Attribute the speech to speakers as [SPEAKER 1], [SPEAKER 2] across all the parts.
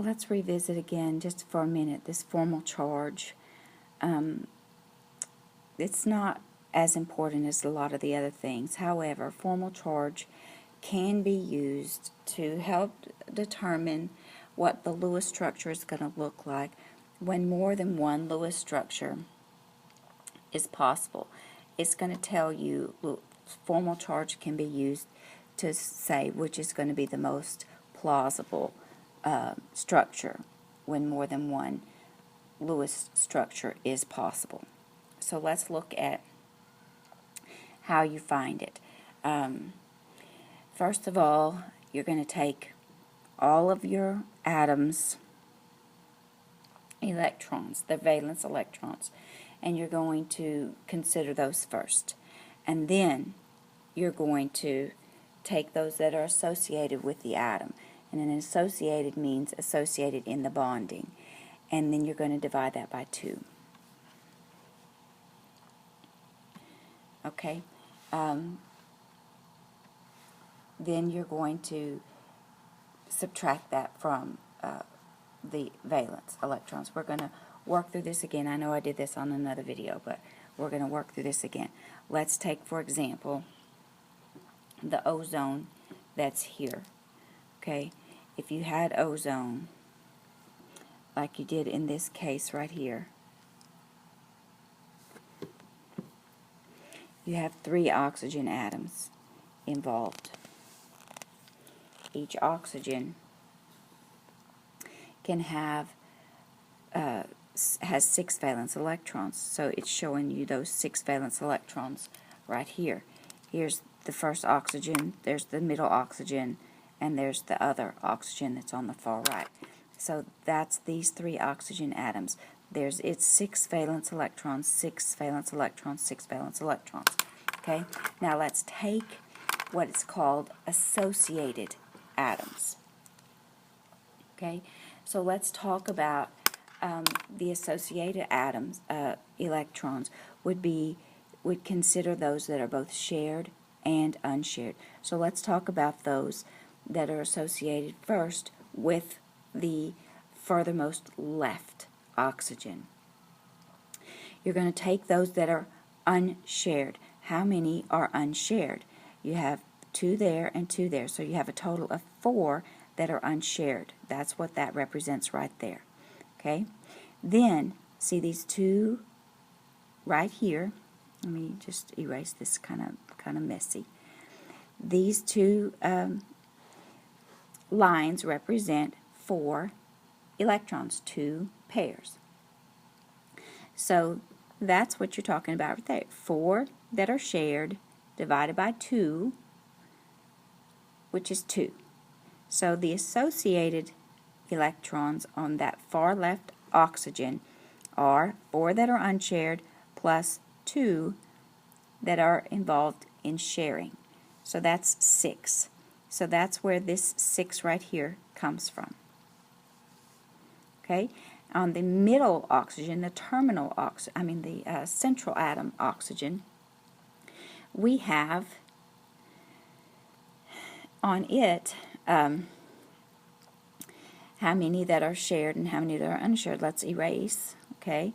[SPEAKER 1] let's revisit again just for a minute this formal charge. It's not as important as a lot of the other things. However, formal charge can be used to help determine what the Lewis structure is going to look like when more than one Lewis structure is possible. It's going to tell you formal charge can be used to say which is going to be the most plausible structure when more than one Lewis structure is possible. So let's look at how you find it. First of all, you're going to take all of your atoms' electrons, the valence electrons, and you're going to consider those first. And then you're going to take those that are associated with the atom. And an associated means associated in the bonding. And then you're going to divide that by 2. Okay? Then you're going to subtract that from the valence electrons. We're going to work through this again. I know I did this on another video, but we're going to work through this again. Let's take, for example, the ozone that's here. Okay? If you had ozone, like you did in this case right here, you have 3 oxygen atoms involved. Each oxygen can have has 6 valence electrons, so it's showing you those 6 valence electrons right here. Here's the first oxygen, there's the middle oxygen, and there's the other oxygen that's on the far right. So that's these 3 oxygen atoms. There's its 6 valence electrons, 6 valence electrons, 6 valence electrons. Okay, now let's take what is called associated atoms. Okay, so let's talk about the associated atoms, electrons would consider those that are both shared and unshared. So let's talk about those that are associated first with the furthermost left oxygen. You're going to take those that are unshared. How many are unshared? You have 2 there and 2 there, so you have a total of 4 that are unshared. That's what that represents right there. Okay? Then, see these 2 right here. Let me just erase this kind of messy. These 2 lines represent 4 electrons, 2 pairs. So that's what you're talking about right there. 4 that are shared divided by 2, which is 2. So the associated electrons on that far left oxygen are 4 that are unshared plus 2 that are involved in sharing. So that's 6. So that's where this 6 right here comes from. Okay? On the middle oxygen, the terminal the central atom oxygen, we have on it how many that are shared and how many that are unshared. Let's erase. Okay?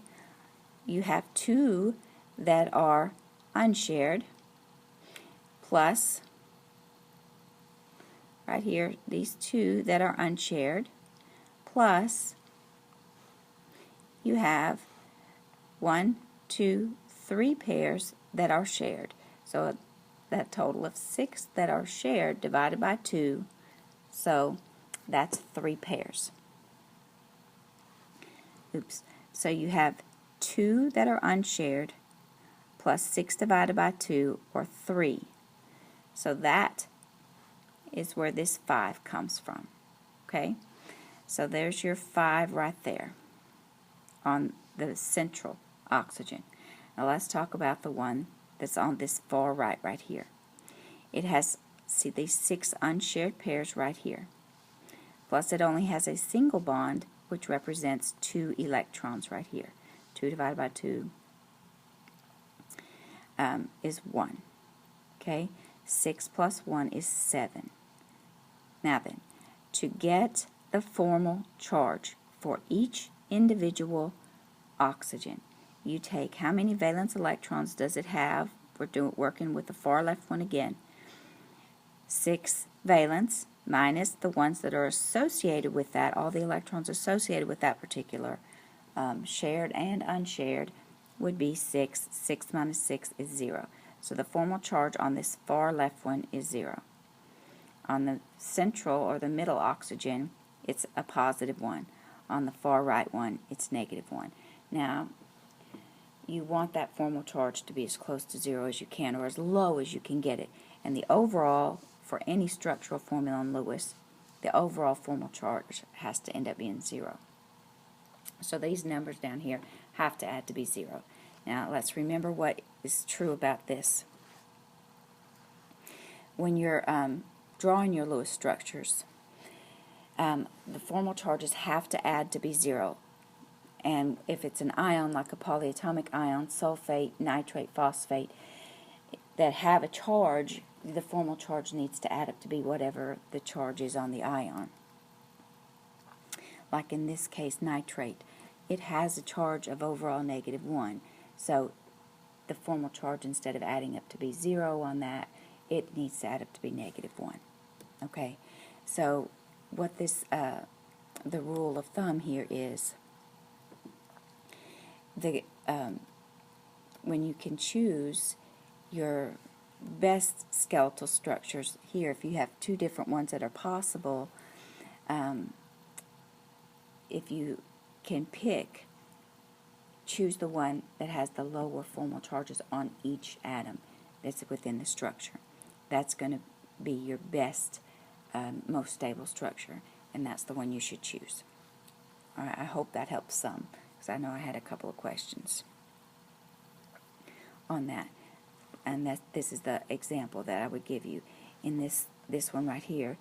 [SPEAKER 1] You have 2 that are unshared plus right here these 2 that are unshared plus you have 1, 2, 3 pairs that are shared. So that total of 6 that are shared divided by 2, so that's 3 pairs. Oops. So you have 2 that are unshared plus 6 divided by 2, or 3. So that is where this 5 comes from. Okay? So there's your 5 right there on the central oxygen. Now let's talk about the one that's on this far right here. It has, see these 6 unshared pairs right here. Plus it only has a single bond, which represents 2 electrons right here. 2 divided by 2 is 1. Okay? 6 plus 1 is 7. Now then, to get the formal charge for each individual oxygen. You take how many valence electrons does it have? We're working with the far left one again. 6 valence minus the ones that are associated with that, all the electrons associated with that particular shared and unshared would be 6. 6 minus 6 is 0. So the formal charge on this far left one is 0. On the central or the middle oxygen, it's a positive 1. On the far right one, it's negative 1. Now, you want that formal charge to be as close to 0 as you can, or as low as you can get it. And the overall, for any structural formula in Lewis, the overall formal charge has to end up being 0. So these numbers down here have to add to be 0. Now, let's remember what is true about this. When you're drawing your Lewis structures, the formal charges have to add to be 0. And if it's an ion, like a polyatomic ion, sulfate, nitrate, phosphate, that have a charge, the formal charge needs to add up to be whatever the charge is on the ion. Like in this case, nitrate, it has a charge of overall negative 1. So the formal charge, instead of adding up to be 0 on that, it needs to add up to be negative 1. Okay, so what this, the rule of thumb here is, when you can choose your best skeletal structures here, if you have 2 different ones that are possible, if you can choose the one that has the lower formal charges on each atom that's within the structure. That's going to be your best, most stable structure, and that's the one you should choose. All right, I hope that helps some, because I know I had a couple of questions on that. And this is the example that I would give you. In this one right here,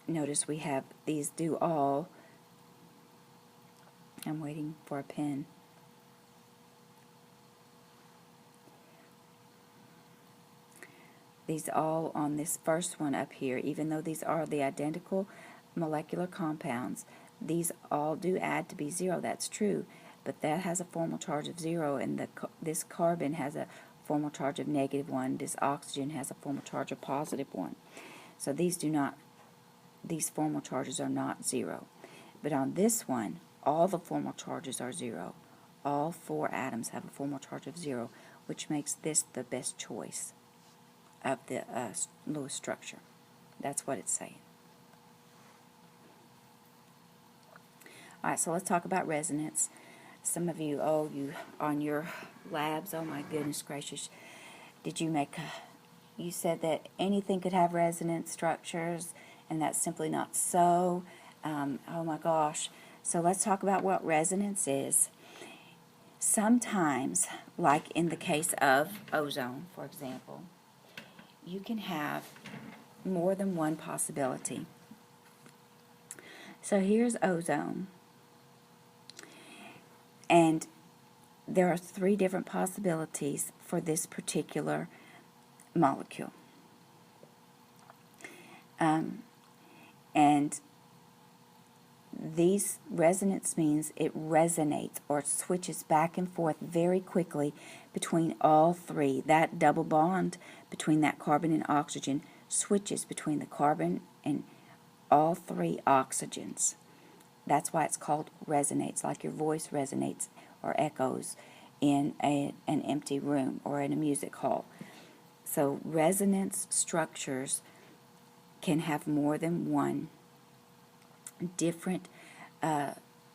[SPEAKER 1] notice we have these do all. I'm waiting for a pen. These all on this first one up here, even though these are the identical molecular compounds, these all do add to be 0. That's true, but that has a formal charge of 0, and this carbon has a formal charge of negative 1. This oxygen has a formal charge of positive 1. So these formal charges are not 0. But on this one, all the formal charges are 0. All 4 atoms have a formal charge of 0, which makes this the best choice of the Lewis structure. That's what it's saying. Alright, so let's talk about resonance. Some of you, you on your labs, oh my goodness gracious, did you you said that anything could have resonance structures, and that's simply not so. Oh my gosh. So let's talk about what resonance is. Sometimes, like in the case of ozone, for example, you can have more than one possibility. So here's ozone, and there are 3 different possibilities for this particular molecule. And these resonance means it resonates, or it switches back and forth very quickly between all 3. That double bond between that carbon and oxygen switches between the carbon and all 3 oxygens. That's why it's called resonates, like your voice resonates or echoes in an empty room or in a music hall. So resonance structures can have more than one different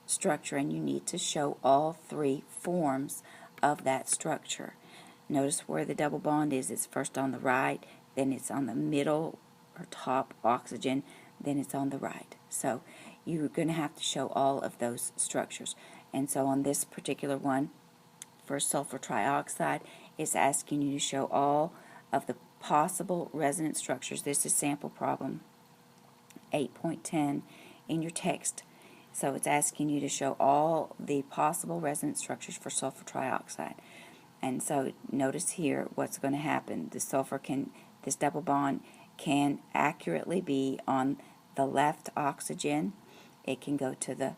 [SPEAKER 1] structure, and you need to show all 3 forms of that structure. Notice where the double bond is. It's first on the right, then it's on the middle or top oxygen, then it's on the right. So you're going to have to show all of those structures. And so on this particular one, for sulfur trioxide, it's asking you to show all of the possible resonance structures. This is sample problem 8.10 in your text. So it's asking you to show all the possible resonance structures for sulfur trioxide. And so notice here what's going to happen. The sulfur this double bond can accurately be on the left oxygen, it can go to the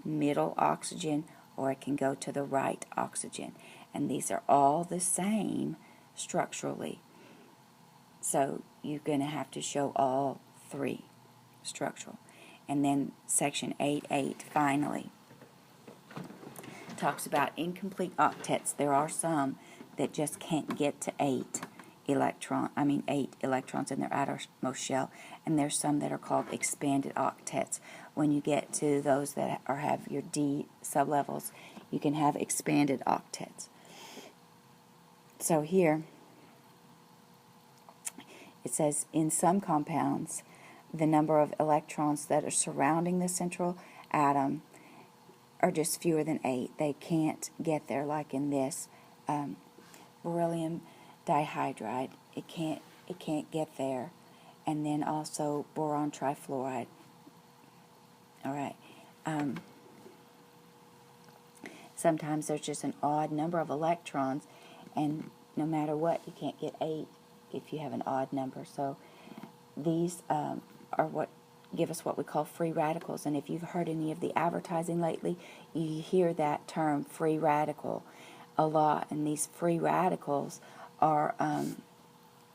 [SPEAKER 1] middle oxygen, or it can go to the right oxygen. And these are all the same structurally. So you're going to have to show all three structural. And then section 8.8 finally talks about incomplete octets. There are some that just can't get to 8 electrons in their outermost shell, and there's some that are called expanded octets. When you get to those that have your D sublevels, you can have expanded octets. So here it says, in some compounds, the number of electrons that are surrounding the central atom are just fewer than 8. They can't get there, like in this beryllium dihydride. It can't get there. And then also boron trifluoride. All right. Sometimes there's just an odd number of electrons, and no matter what, you can't get 8 if you have an odd number. So these are what give us what we call free radicals. And if you've heard any of the advertising lately, you hear that term free radical a lot. And these free radicals are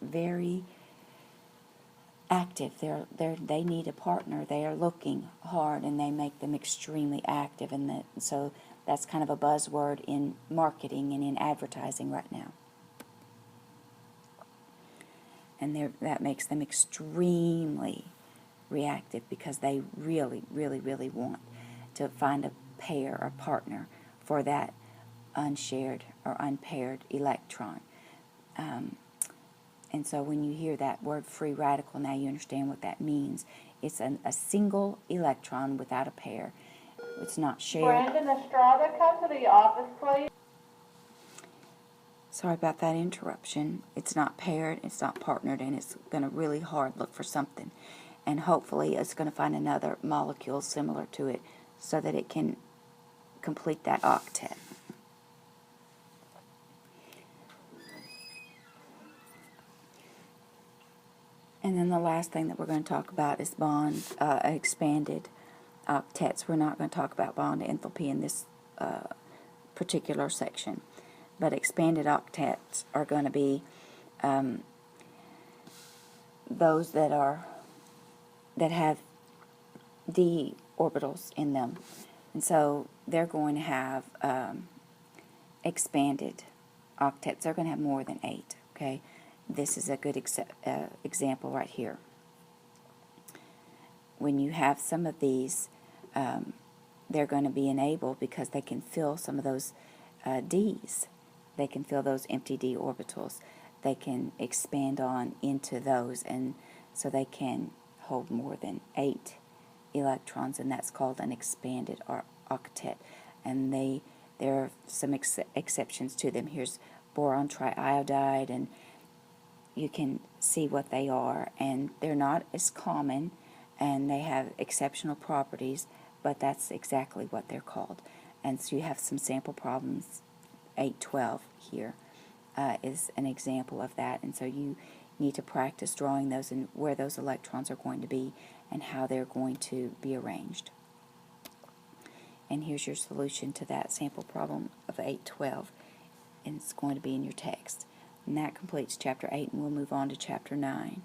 [SPEAKER 1] very active. They need a partner. They are looking hard, and they make them extremely active. And so that's kind of a buzzword in marketing and in advertising right now. And that makes them extremely reactive, because they really, really, really want to find a pair or partner for that unshared or unpaired electron. And so when you hear that word free radical, now you understand what that means. It's a single electron without a pair. It's not shared.
[SPEAKER 2] Brandon Estrada, come to the office, please.
[SPEAKER 1] Sorry about that interruption. It's not paired, it's not partnered, and it's going to really hard look for something. And hopefully it's going to find another molecule similar to it so that it can complete that octet. And then the last thing that we're going to talk about is expanded octets. We're not going to talk about bond enthalpy in this particular section. But expanded octets are going to be those that have d orbitals in them, and so they're going to have expanded octets. They're going to have more than 8. Okay, this is a good example right here. When you have some of these, they're going to be enabled because they can fill some of those Ds. They can fill those empty d orbitals. They can expand on into those, and so they can hold more than 8 electrons, and that's called an expanded octet. And there are some exceptions to them. Here's boron triiodide, and you can see what they are, and they're not as common, and they have exceptional properties, but that's exactly what they're called. And so you have some sample problems. 8.12 here is an example of that, and so you need to practice drawing those and where those electrons are going to be and how they're going to be arranged. And here's your solution to that sample problem of 8.12, and it's going to be in your text. And that completes Chapter 8, and we'll move on to Chapter 9.